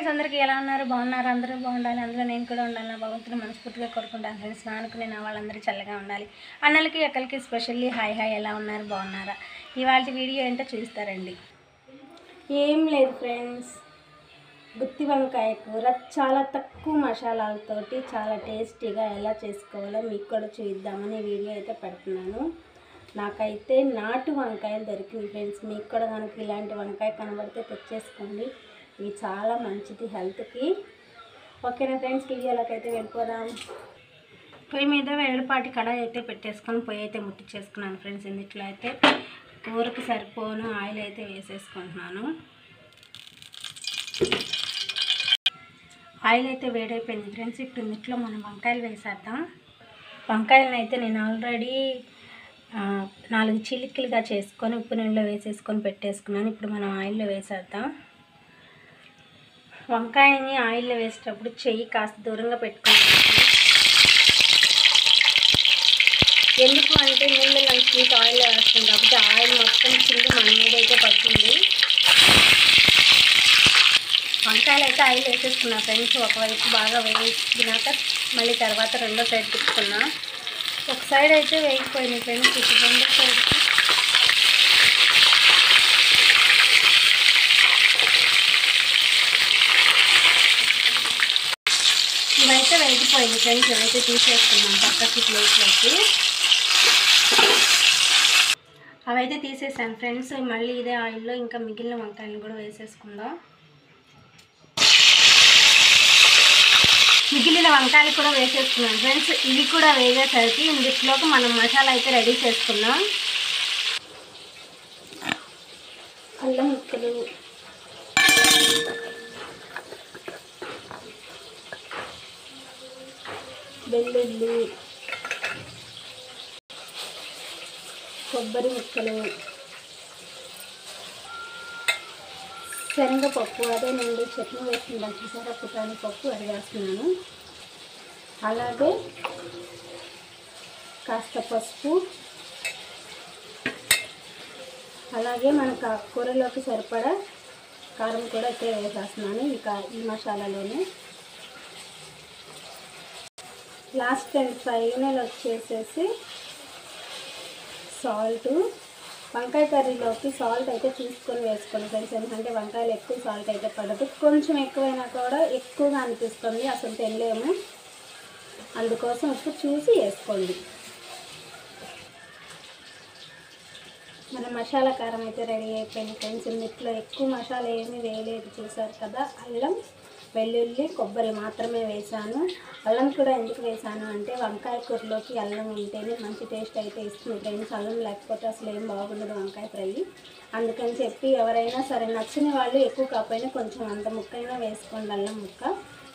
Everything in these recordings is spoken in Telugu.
ఫ్రెండ్స్ అందరికీ ఎలా ఉన్నారు? బాగున్నారు? అందరూ బాగుండాలి, అందులో నేను కూడా ఉండాలి. నా భగవంతుని మనస్ఫూర్తిగా కోరుకుంటాను ఫ్రెండ్స్. నానుకునే నా వాళ్ళందరూ చల్లగా ఉండాలి. అన్నలకి అక్కలకి స్పెషల్లీ హాయ్ హాయ్, ఎలా ఉన్నారు? బాగున్నారా? ఇవాళ వీడియో ఏంటో చూస్తారండి. ఏం లేదు ఫ్రెండ్స్, గుత్తి వంకాయ కూర చాలా తక్కువ మసాలాలతోటి చాలా టేస్టీగా ఎలా చేసుకోవాలో మీకు కూడా చూద్దామని వీడియో అయితే పెడుతున్నాను. నాకైతే నాటు వంకాయలు దొరికింది ఫ్రెండ్స్. మీకు కూడా కనుక ఇలాంటి వంకాయ కనబడితే తెచ్చేసుకోండి. ఇవి చాలా మంచిది హెల్త్కి. ఓకేనా ఫ్రెండ్స్, వీడియోలోకి అయితే వెళ్ళిపోదాం. పొయ్యి మీద వేడిపాటి కడాయి అయితే పెట్టేసుకొని పొయ్యి అయితే ముట్టించేసుకున్నాను ఫ్రెండ్స్. ఇందులో అయితే కూరకి సరిపోను ఆయిల్ అయితే వేసేసుకుంటున్నాను. ఆయిల్ అయితే వేడైపోయింది ఫ్రెండ్స్. ఇప్పుడు ఇందులో మనం వంకాయలు వేసేద్దాం. వంకాయలను అయితే నేను ఆల్రెడీ 4 చిలికలుగా చేసుకొని ఉప్పు నీళ్ళలో వేసేసుకొని పెట్టేసుకున్నాను. ఇప్పుడు మనం ఆయిల్లో వేసేద్దాం. వంకాయని ఆయిల్లో వేసేటప్పుడు చెయ్యి కాస్త దూరంగా పెట్టుకోవాలి. ఎందుకు అంటే నీళ్ళలో తీసి ఆయిల్లో వేస్తుంది కాబట్టి ఆయిల్ మొత్తం కింద మన మీద అయితే పడుతుంది. వంకాయలు అయితే ఆయిల్ వేసేసుకున్నా ఫ్రెండ్స్. ఒకవైపు బాగా వేసినాక మళ్ళీ తర్వాత రెండో సైడ్ తిప్పుకున్నా. ఒక సైడ్ అయితే వేగిపోయింది ఫ్రెండ్స్. ఇప్పుడు రెండో సైడ్కి ఇవైతే వేగిపోయింది ఫ్రెండ్స్. ఇవైతే తీసేసుకున్నాం పక్కకి ప్లేట్లోకి. అవైతే తీసేసాను ఫ్రెండ్స్. మళ్ళీ ఇదే ఆయిల్లో ఇంకా మిగిలిన వంకాయలు కూడా వేసేసుకుందాం. మిగిలిన వంకాయలు కూడా వేసేసుకున్నాం ఫ్రెండ్స్. ఇవి కూడా వేగేసరికి ఇందులోకి మనం మసాలా అయితే రెడీ చేసుకున్నాం. అల్లం ముక్కలు, వెల్లుల్లి, కొబ్బరి ముక్కలు, శనగపప్పు, అదే నేను చట్నీ వేసుకుంటాను చూసారా, పుట్టాని పప్పు అది వేస్తున్నాను. అలాగే కాస్త పసుపు, అలాగే మనకు ఆ కూరలోకి సరిపడా కారం కూడా ఇక్కడే వేసేస్తున్నాను. ఇంకా ఈ మసాలాలోనే లాస్ట్ అండ్ ఫైనల్ వచ్చేసేసి సాల్టు. వంకాయ కర్రీలోకి సాల్ట్ అయితే చూసుకొని వేసుకోండి ఫ్రెండ్స్. ఎందుకంటే వంకాయలు ఎక్కువ సాల్ట్ అయితే పడదు. కొంచెం ఎక్కువైనా కూడా ఎక్కువగా అనిపిస్తుంది, అసలు తినలేము. అందుకోసం ఉప్పు చూసి వేసుకోండి. మన మసాలా కారం అయితే రెడీ అయిపోయింది ఫ్రెండ్స్. ఇందులో ఎక్కువ మసాలా ఏమీ వేయలేదు చూసారు కదా. అల్లం, వెల్లుల్లి, కొబ్బరి మాత్రమే వేసాను. అల్లం కూడా ఎందుకు వేసాను అంటే వంకాయ కూరలోకి అల్లం ఉంటేనే మంచి టేస్ట్ అయితే ఇస్తుంది ఫ్రెండ్స్. అల్లం లేకపోతే అసలు ఏం బాగుండదు వంకాయ ఫ్రై. అందుకని చెప్పి ఎవరైనా సరే నచ్చని వాళ్ళు ఎక్కువ కాకపోయినా కొంచెం అంత ముక్కైనా వేసుకోండి. అల్లం ముక్క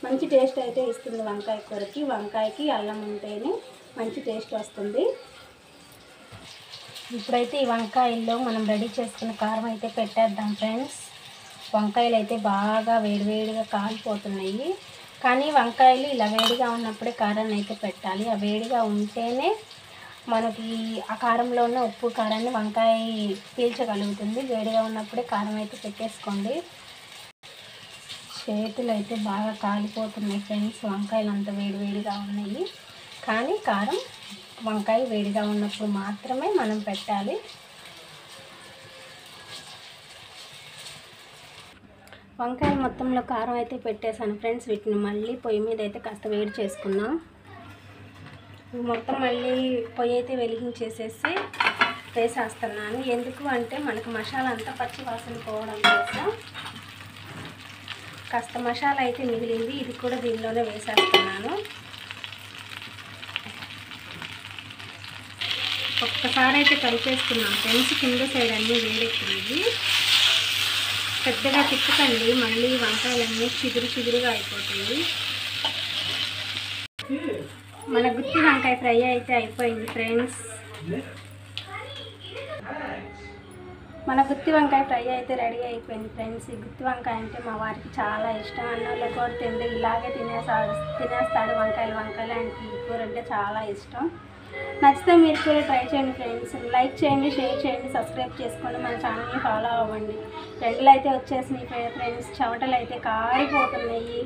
మంచి టేస్ట్ అయితే ఇస్తుంది వంకాయ కూరకి. వంకాయకి అల్లం ఉంటేనే మంచి టేస్ట్ వస్తుంది. ఇప్పుడైతే ఈ వంకాయల్లో మనం రెడీ చేసుకున్న కారం అయితే పెట్టేద్దాం ఫ్రెండ్స్. వంకాయలు అయితే బాగా వేడివేడిగా కాలిపోతున్నాయి. కానీ వంకాయలు ఇలా వేడిగా ఉన్నప్పుడే కారాన్ని అయితే పెట్టాలి. ఆ వేడిగా ఉంటేనే మనకి ఆ కారంలో ఉన్న ఉప్పు కారాన్ని వంకాయ పీల్చగలుగుతుంది. వేడిగా ఉన్నప్పుడే కారం అయితే పెట్టేసుకోండి. చేతులు అయితే బాగా కాలిపోతున్నాయి ఫ్రెండ్స్. వంకాయలు అంత వేడివేడిగా ఉన్నాయి. కానీ కారం వంకాయ వేడిగా ఉన్నప్పుడు మాత్రమే మనం పెట్టాలి. వంకాయ మొత్తంలో కారం అయితే పెట్టేశాను ఫ్రెండ్స్. వీటిని మళ్ళీ పొయ్యి మీద అయితే కాస్త వేడి చేసుకుందాం. మొత్తం మళ్ళీ పొయ్యి అయితే వెలిగించేసేసి వేసేస్తున్నాను. ఎందుకు అంటే మనకు మసాలా అంతా పచ్చి వాసన పోవడం కోసం. కాస్త మసాలా అయితే మిగిలింది, ఇది కూడా దీనిలోనే వేసేస్తున్నాను. ఒక్కసారి అయితే కలిపేసుకున్నాం ఫ్రెండ్స్. కింద సైడ్ అన్నీ వేడెక్కింది. పెద్దగా తిప్పకండి, మళ్ళీ వంకాయలన్నీ చిగురుగా అయిపోతాయి. మన గుత్తి వంకాయ ఫ్రై అయితే అయిపోయింది ఫ్రెండ్స్. మన గుత్తి వంకాయ ఫ్రై అయితే రెడీ అయిపోయింది ఫ్రెండ్స్. ఈ గుత్తి వంకాయ అంటే మా వారికి చాలా ఇష్టం. అన్నంలో కూడా తిండి ఇలాగే తినేస్తాడు. వంకాయలు ఆయనకి ఈ కూర అంటే చాలా ఇష్టం. నచ్చితే మీరు కూడా ట్రై చేయండి ఫ్రెండ్స్. లైక్ చేయండి, షేర్ చేయండి, సబ్స్క్రైబ్ చేసుకోండి, మన ఛానల్ని ఫాలో అవ్వండి. ఎండలు అయితే వచ్చేసినాయి ఫ్రెండ్స్, చెమటలు అయితే కారిపోతున్నాయి.